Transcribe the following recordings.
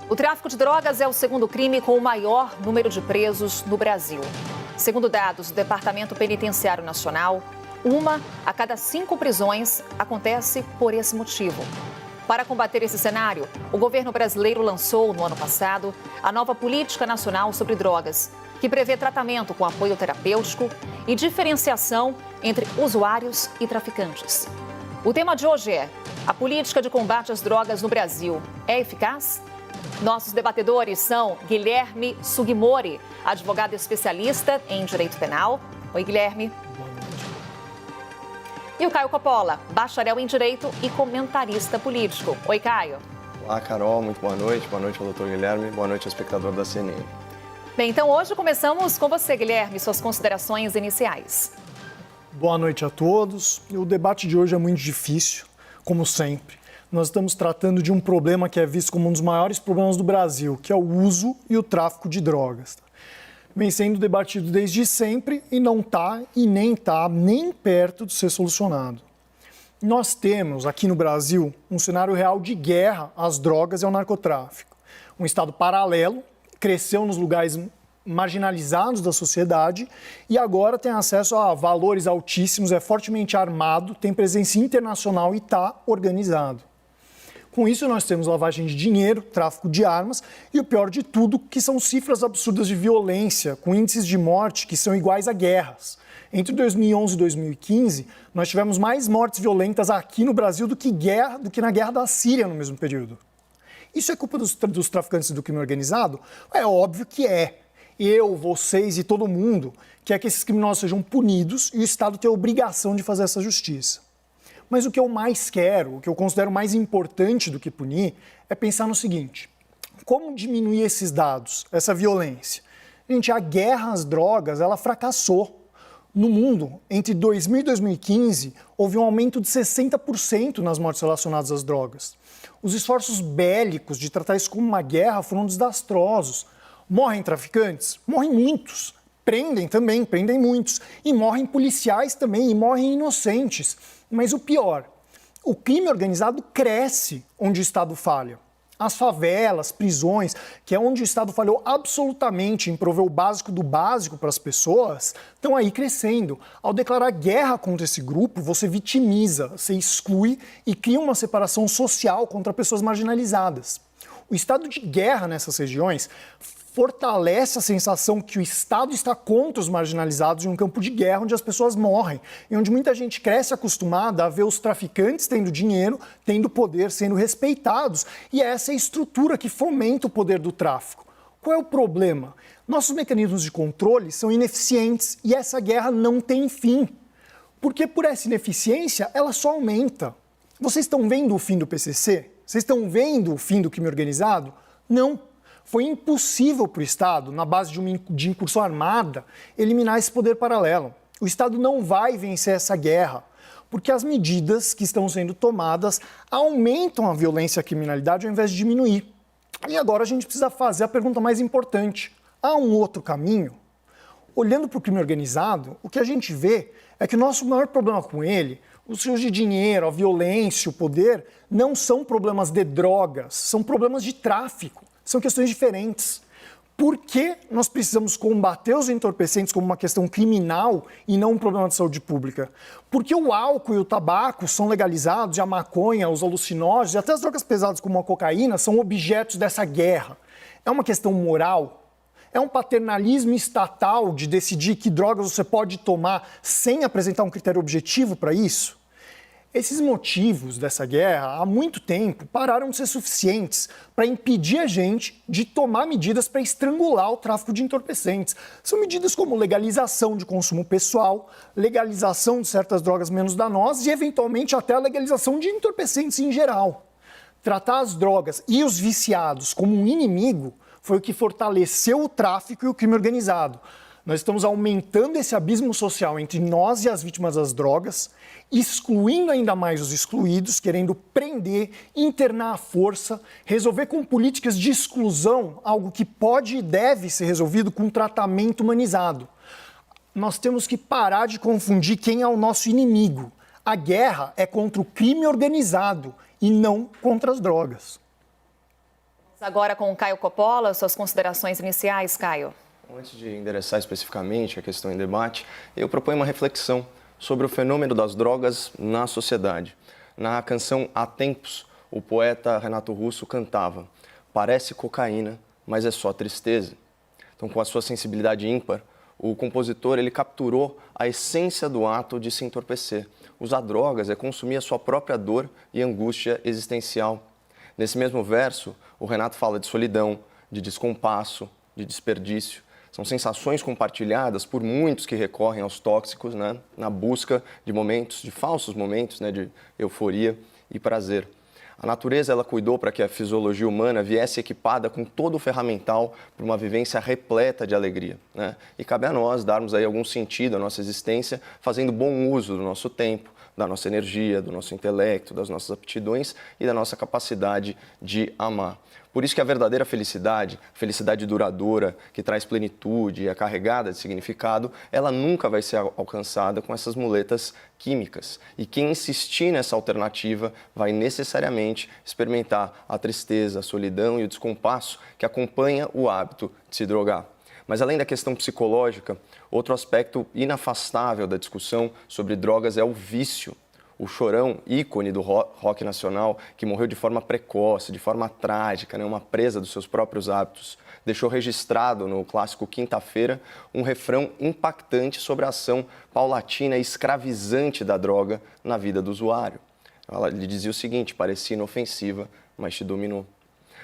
O tráfico de drogas é o segundo crime com o maior número de presos no Brasil. Segundo dados do Departamento Penitenciário Nacional, 1 a cada 5 prisões acontece por esse motivo. Para combater esse cenário, o governo brasileiro lançou, no ano passado, a nova Política Nacional sobre Drogas, que prevê tratamento com apoio terapêutico e diferenciação entre usuários e traficantes. O tema de hoje é: a política de combate às drogas no Brasil é eficaz? Nossos debatedores são Guilherme Sugimori, advogado especialista em direito penal. Oi, Guilherme. Boa noite. E o Caio Coppola, bacharel em direito e comentarista político. Oi, Caio. Olá, Carol. Muito boa noite. Boa noite ao doutor Guilherme. Boa noite ao espectador da CNN. Bem, então hoje começamos com você, Guilherme, suas considerações iniciais. Boa noite a todos. O debate de hoje é muito difícil, como sempre. Nós estamos tratando de um problema que é visto como um dos maiores problemas do Brasil, que é o uso e o tráfico de drogas. Vem sendo debatido desde sempre e não está nem perto de ser solucionado. Nós temos aqui no Brasil um cenário real de guerra às drogas e ao narcotráfico. Um estado paralelo, cresceu nos lugares marginalizados da sociedade e agora tem acesso a valores altíssimos, é fortemente armado, tem presença internacional e está organizado. Com isso, nós temos lavagem de dinheiro, tráfico de armas e o pior de tudo, que são cifras absurdas de violência, com índices de morte que são iguais a guerras. Entre 2011 e 2015, nós tivemos mais mortes violentas aqui no Brasil do que na guerra da Síria no mesmo período. Isso é culpa dos traficantes do crime organizado? É óbvio que é. Eu, vocês e todo mundo quer que esses criminosos sejam punidos e o Estado tem a obrigação de fazer essa justiça. Mas o que eu mais quero, o que eu considero mais importante do que punir, é pensar no seguinte: como diminuir esses dados, essa violência? Gente, a guerra às drogas, ela fracassou. No mundo, entre 2000 e 2015, houve um aumento de 60% nas mortes relacionadas às drogas. Os esforços bélicos de tratar isso como uma guerra foram desastrosos. Morrem traficantes? Morrem muitos. Prendem também, prendem muitos. E morrem policiais também, e morrem inocentes. Mas o pior, o crime organizado cresce onde o Estado falha. As favelas, prisões, que é onde o Estado falhou absolutamente em prover o básico do básico para as pessoas, estão aí crescendo. Ao declarar guerra contra esse grupo, você vitimiza, você exclui e cria uma separação social contra pessoas marginalizadas. O estado de guerra nessas regiões fortalece a sensação que o Estado está contra os marginalizados em um campo de guerra onde as pessoas morrem e onde muita gente cresce acostumada a ver os traficantes tendo dinheiro, tendo poder, sendo respeitados. E essa é a estrutura que fomenta o poder do tráfico. Qual é o problema? Nossos mecanismos de controle são ineficientes e essa guerra não tem fim. Porque por essa ineficiência, ela só aumenta. Vocês estão vendo o fim do PCC? Vocês estão vendo o fim do crime organizado? Não. Foi impossível para o Estado, na base de incursão armada, eliminar esse poder paralelo. O Estado não vai vencer essa guerra, porque as medidas que estão sendo tomadas aumentam a violência e a criminalidade ao invés de diminuir. E agora a gente precisa fazer a pergunta mais importante: há um outro caminho? Olhando para o crime organizado, o que a gente vê é que o nosso maior problema com ele, os rios de dinheiro, a violência, o poder, não são problemas de drogas, são problemas de tráfico. São questões diferentes. Por que nós precisamos combater os entorpecentes como uma questão criminal e não um problema de saúde pública? Porque o álcool e o tabaco são legalizados, e a maconha, os alucinógenos e até as drogas pesadas como a cocaína são objetos dessa guerra. É uma questão moral? É um paternalismo estatal de decidir que drogas você pode tomar sem apresentar um critério objetivo para isso? Esses motivos dessa guerra, há muito tempo, pararam de ser suficientes para impedir a gente de tomar medidas para estrangular o tráfico de entorpecentes. São medidas como legalização de consumo pessoal, legalização de certas drogas menos danosas e, eventualmente, até a legalização de entorpecentes em geral. Tratar as drogas e os viciados como um inimigo foi o que fortaleceu o tráfico e o crime organizado. Nós estamos aumentando esse abismo social entre nós e as vítimas das drogas, excluindo ainda mais os excluídos, querendo prender, internar à força, resolver com políticas de exclusão, algo que pode e deve ser resolvido com tratamento humanizado. Nós temos que parar de confundir quem é o nosso inimigo. A guerra é contra o crime organizado e não contra as drogas. Agora com o Caio Coppola, suas considerações iniciais, Caio. Antes de endereçar especificamente a questão em debate, eu proponho uma reflexão sobre o fenômeno das drogas na sociedade. Na canção Há Tempos, o poeta Renato Russo cantava: "Parece cocaína, mas é só tristeza". Então, com a sua sensibilidade ímpar, o compositor ele capturou a essência do ato de se entorpecer. Usar drogas é consumir a sua própria dor e angústia existencial. Nesse mesmo verso, o Renato fala de solidão, de descompasso, de desperdício. São sensações compartilhadas por muitos que recorrem aos tóxicos, né, na busca de momentos, de falsos momentos, né, de euforia e prazer. A natureza ela cuidou para que a fisiologia humana viesse equipada com todo o ferramental para uma vivência repleta de alegria, né? E cabe a nós darmos aí algum sentido à nossa existência, fazendo bom uso do nosso tempo, da nossa energia, do nosso intelecto, das nossas aptidões e da nossa capacidade de amar. Por isso que a verdadeira felicidade, felicidade duradoura, que traz plenitude e é carregada de significado, ela nunca vai ser alcançada com essas muletas químicas. E quem insistir nessa alternativa vai necessariamente experimentar a tristeza, a solidão e o descompasso que acompanha o hábito de se drogar. Mas além da questão psicológica, outro aspecto inafastável da discussão sobre drogas é o vício. O Chorão, ícone do rock nacional, que morreu de forma precoce, de forma trágica, né, uma presa dos seus próprios hábitos, deixou registrado no clássico Quinta-feira um refrão impactante sobre a ação paulatina e escravizante da droga na vida do usuário. Ele dizia o seguinte: parecia inofensiva, mas te dominou.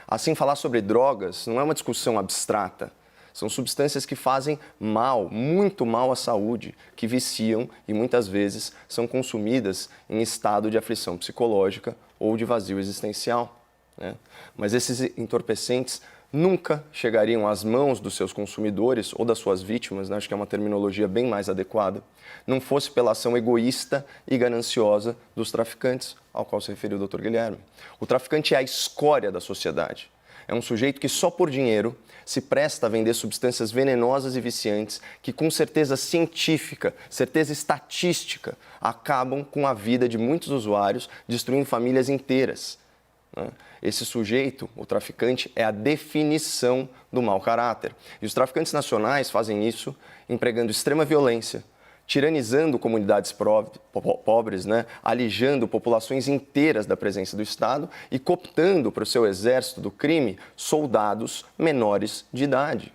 Assim, falar sobre drogas não é uma discussão abstrata. São substâncias que fazem mal, muito mal à saúde, que viciam e muitas vezes são consumidas em estado de aflição psicológica ou de vazio existencial, né? Mas esses entorpecentes nunca chegariam às mãos dos seus consumidores ou das suas vítimas, né? Acho que é uma terminologia bem mais adequada, não fosse pela ação egoísta e gananciosa dos traficantes, ao qual se referiu o Dr. Guilherme. O traficante é a escória da sociedade. É um sujeito que só por dinheiro se presta a vender substâncias venenosas e viciantes que, com certeza científica, certeza estatística, acabam com a vida de muitos usuários, destruindo famílias inteiras, né? Esse sujeito, o traficante, é a definição do mau caráter. E os traficantes nacionais fazem isso empregando extrema violência, tiranizando comunidades pobres, né? Alijando populações inteiras da presença do Estado e cooptando para o seu exército do crime soldados menores de idade,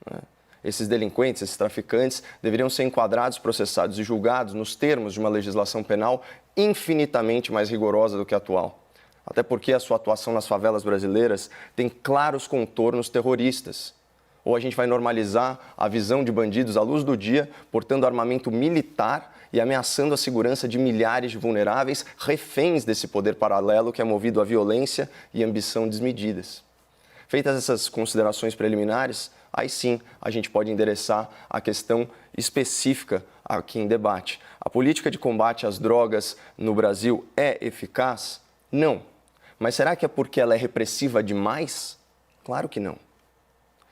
né? Esses delinquentes, esses traficantes, deveriam ser enquadrados, processados e julgados nos termos de uma legislação penal infinitamente mais rigorosa do que a atual. Até porque a sua atuação nas favelas brasileiras tem claros contornos terroristas. Ou a gente vai normalizar a visão de bandidos à luz do dia, portando armamento militar e ameaçando a segurança de milhares de vulneráveis, reféns desse poder paralelo que é movido à violência e ambição desmedidas. Feitas essas considerações preliminares, aí sim a gente pode endereçar a questão específica aqui em debate. A política de combate às drogas no Brasil é eficaz? Não. Mas será que é porque ela é repressiva demais? Claro que não.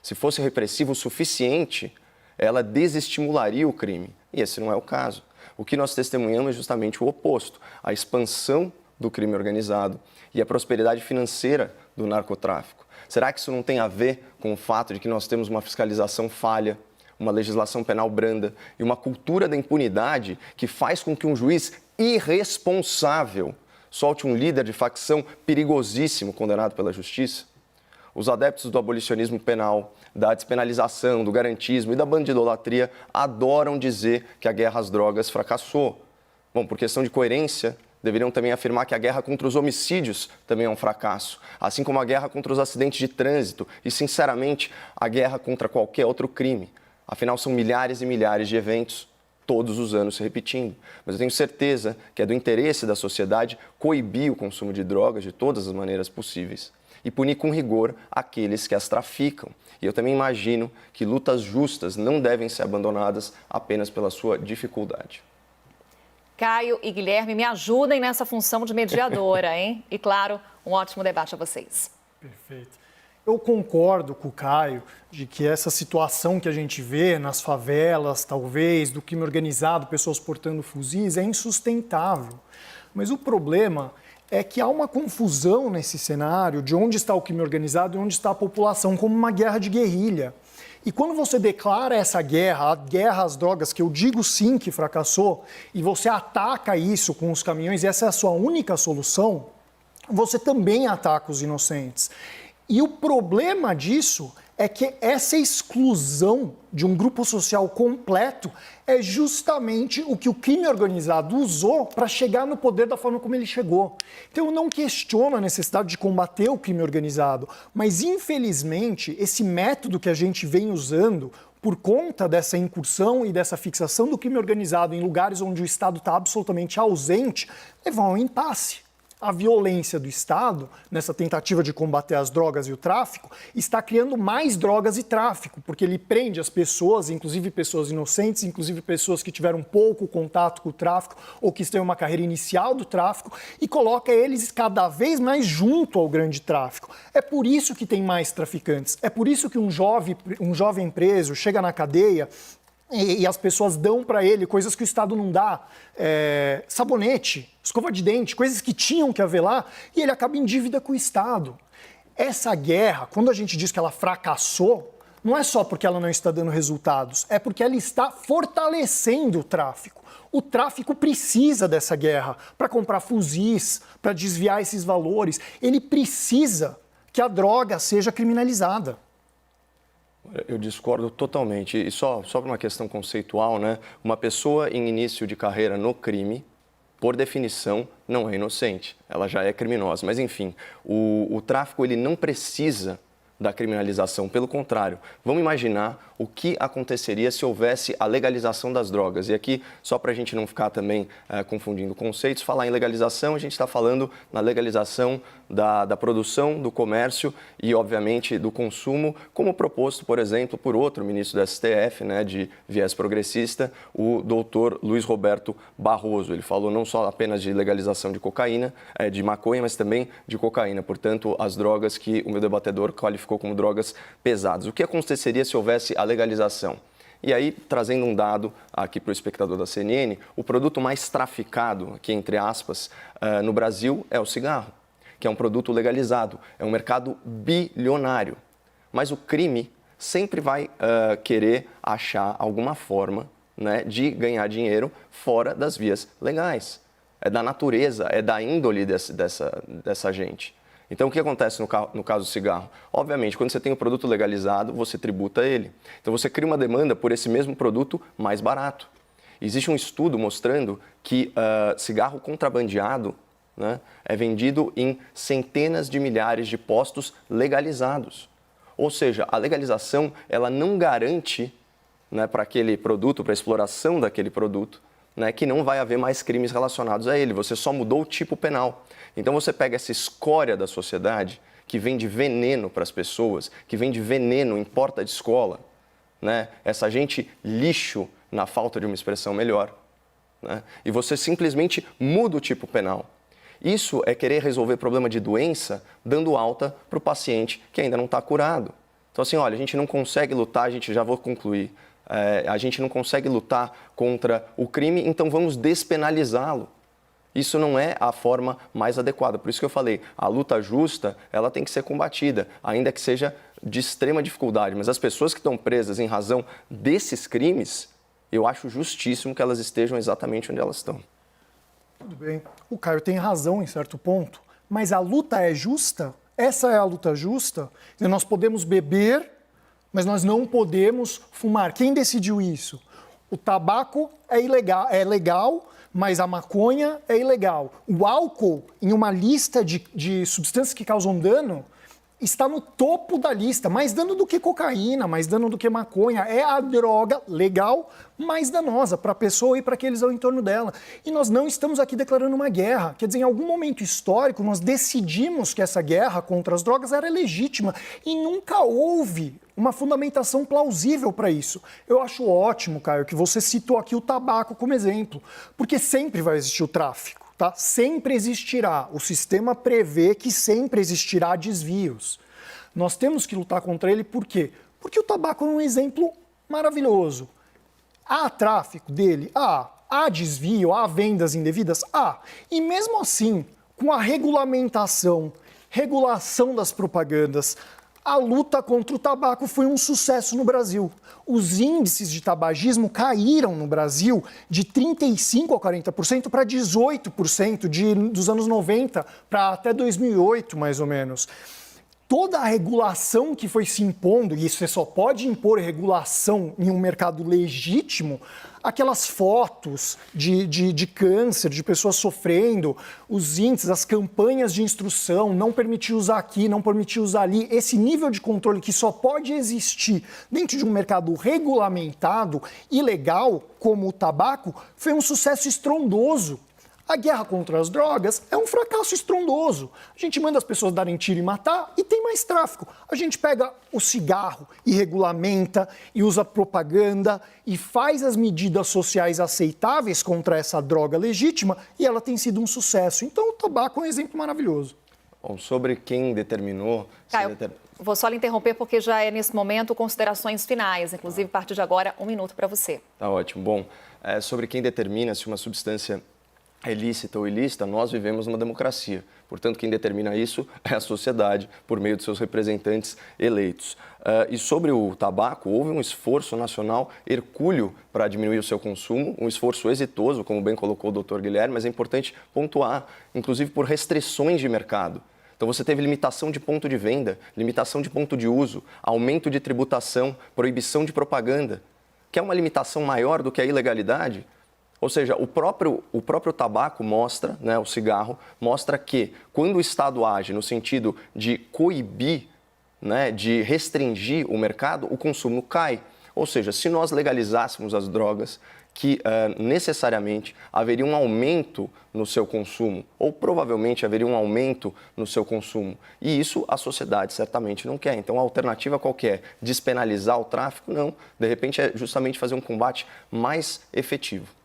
Se fosse repressivo o suficiente, ela desestimularia o crime. E esse não é o caso. O que nós testemunhamos é justamente o oposto: a expansão do crime organizado e a prosperidade financeira do narcotráfico. Será que isso não tem a ver com o fato de que nós temos uma fiscalização falha, uma legislação penal branda e uma cultura da impunidade que faz com que um juiz irresponsável solte um líder de facção perigosíssimo condenado pela justiça? Os adeptos do abolicionismo penal, da despenalização, do garantismo e da bandidolatria adoram dizer que a guerra às drogas fracassou. Bom, por questão de coerência, deveriam também afirmar que a guerra contra os homicídios também é um fracasso, assim como a guerra contra os acidentes de trânsito e, sinceramente, a guerra contra qualquer outro crime. Afinal, são milhares e milhares de eventos todos os anos se repetindo. Mas eu tenho certeza que é do interesse da sociedade coibir o consumo de drogas de todas as maneiras possíveis e punir com rigor aqueles que as traficam. E eu também imagino que lutas justas não devem ser abandonadas apenas pela sua dificuldade. Caio e Guilherme, me ajudem nessa função de mediadora, hein? E, claro, um ótimo debate a vocês. Perfeito. Eu concordo com o Caio de que essa situação que a gente vê nas favelas, talvez, do crime organizado, pessoas portando fuzis, é insustentável. Mas o problema é que há uma confusão nesse cenário de onde está o crime organizado e onde está a população, como uma guerra de guerrilha. E quando você declara essa guerra, a guerra às drogas, que eu digo sim que fracassou, e você ataca isso com os caminhões, e essa é a sua única solução, você também ataca os inocentes. E o problema disso é que essa exclusão de um grupo social completo é justamente o que o crime organizado usou para chegar no poder da forma como ele chegou. Então eu não questiono a necessidade de combater o crime organizado, mas infelizmente esse método que a gente vem usando por conta dessa incursão e dessa fixação do crime organizado em lugares onde o Estado está absolutamente ausente, leva a um impasse. A violência do Estado, nessa tentativa de combater as drogas e o tráfico, está criando mais drogas e tráfico, porque ele prende as pessoas, inclusive pessoas inocentes, inclusive pessoas que tiveram pouco contato com o tráfico ou que têm uma carreira inicial do tráfico, e coloca eles cada vez mais junto ao grande tráfico. É por isso que tem mais traficantes, é por isso que um jovem preso chega na cadeia e as pessoas dão para ele coisas que o Estado não dá, sabonete, escova de dente, coisas que tinham que haver lá, e ele acaba em dívida com o Estado. Essa guerra, quando a gente diz que ela fracassou, não é só porque ela não está dando resultados, é porque ela está fortalecendo o tráfico. O tráfico precisa dessa guerra para comprar fuzis, para desviar esses valores. Ele precisa que a droga seja criminalizada. Eu discordo totalmente. E só por uma questão conceitual, né? Uma pessoa em início de carreira no crime, por definição, não é inocente. Ela já é criminosa. Mas, enfim, o tráfico ele não precisa da criminalização. Pelo contrário, vamos imaginar o que aconteceria se houvesse a legalização das drogas. E aqui, só para a gente não ficar também confundindo conceitos, falar em legalização, a gente está falando na legalização da produção, do comércio e, obviamente, do consumo, como proposto, por exemplo, por outro ministro do STF, né, de viés progressista, o doutor Luiz Roberto Barroso. Ele falou não só apenas de legalização de cocaína, de maconha, mas também de cocaína. Portanto, as drogas que o meu debatedor qualificou como drogas pesadas. O que aconteceria se houvesse a legalização? E aí, trazendo um dado aqui para o espectador da CNN, o produto mais traficado, aqui entre aspas, no Brasil é o cigarro, que é um produto legalizado, é um mercado bilionário. Mas o crime sempre vai querer achar alguma forma, né, de ganhar dinheiro fora das vias legais. É da natureza, é da índole dessa gente. Então, o que acontece no caso do cigarro? Obviamente, quando você tem um produto legalizado, você tributa ele. Então, você cria uma demanda por esse mesmo produto mais barato. Existe um estudo mostrando que cigarro contrabandeado, né, é vendido em centenas de milhares de postos legalizados. Ou seja, a legalização ela não garante, né, para aquele produto, para a exploração daquele produto, né, que não vai haver mais crimes relacionados a ele. Você só mudou o tipo penal. Então você pega essa escória da sociedade que vende veneno para as pessoas, que vende veneno em porta de escola, né, essa gente lixo na falta de uma expressão melhor, né, e você simplesmente muda o tipo penal. Isso é querer resolver problema de doença dando alta para o paciente que ainda não está curado. Então, assim, olha, a gente não consegue lutar, já vou concluir, a gente não consegue lutar contra o crime, então vamos despenalizá-lo. Isso não é a forma mais adequada. Por isso que eu falei, a luta justa, ela tem que ser combatida, ainda que seja de extrema dificuldade. Mas as pessoas que estão presas em razão desses crimes, eu acho justíssimo que elas estejam exatamente onde elas estão. Tudo bem. O Caio tem razão em certo ponto, mas a luta é justa? Essa é a luta justa? Nós podemos beber, mas nós não podemos fumar. Quem decidiu isso? O tabaco é legal, mas a maconha é ilegal. O álcool, em uma lista de substâncias que causam dano, está no topo da lista. Mais dano do que cocaína, mais dano do que maconha. É a droga legal mais danosa para a pessoa e para aqueles ao entorno dela. E nós não estamos aqui declarando uma guerra. Quer dizer, em algum momento histórico, nós decidimos que essa guerra contra as drogas era legítima e nunca houve uma fundamentação plausível para isso. Eu acho ótimo, Caio, que você citou aqui o tabaco como exemplo, porque sempre vai existir o tráfico. Tá? Sempre existirá. O sistema prevê que sempre existirá desvios. Nós temos que lutar contra ele por quê? Porque o tabaco é um exemplo maravilhoso. Há tráfico dele? Há. Há desvio? Há vendas indevidas? Há. E mesmo assim, Com a regulamentação, regulação das propagandas, a luta contra o tabaco foi um sucesso no Brasil. Os índices de tabagismo caíram no Brasil de 35% a 40% para 18% dos anos 90 para até 2008, mais ou menos. Toda a regulação que foi se impondo, e você só pode impor regulação em um mercado legítimo, aquelas fotos de câncer, de pessoas sofrendo, os índices, as campanhas de instrução, não permitir usar aqui, não permitir usar ali, esse nível de controle que só pode existir dentro de um mercado regulamentado e legal, como o tabaco, foi um sucesso estrondoso. A guerra contra as drogas é um fracasso estrondoso. A gente manda as pessoas darem tiro e matar e tem mais tráfico. A gente pega o cigarro e regulamenta e usa propaganda e faz as medidas sociais aceitáveis contra essa droga legítima e ela tem sido um sucesso. Então o tabaco é um exemplo maravilhoso. Bom, sobre quem determinou... Caio, vou só lhe interromper porque já é nesse momento considerações finais. Inclusive, a partir de agora, 1 minuto para você. Tá ótimo. Bom, sobre quem determina se uma substância é lícita ou ilícita, nós vivemos numa democracia. Portanto, quem determina isso é a sociedade, por meio de seus representantes eleitos. E sobre o tabaco, houve um esforço nacional hercúleo para diminuir o seu consumo, um esforço exitoso, como bem colocou o Dr. Guilherme, mas é importante pontuar, inclusive por restrições de mercado. Então você teve limitação de ponto de venda, limitação de ponto de uso, aumento de tributação, proibição de propaganda. Quer uma limitação maior do que a ilegalidade? Ou seja, o próprio tabaco mostra, o cigarro, mostra que quando o Estado age no sentido de coibir, de restringir o mercado, o consumo cai. Ou seja, se nós legalizássemos as drogas, que necessariamente haveria um aumento no seu consumo, ou provavelmente haveria um aumento no seu consumo. E isso a sociedade certamente não quer. Então, a alternativa qual que é? Despenalizar o tráfico? Não. De repente, é justamente fazer um combate mais efetivo.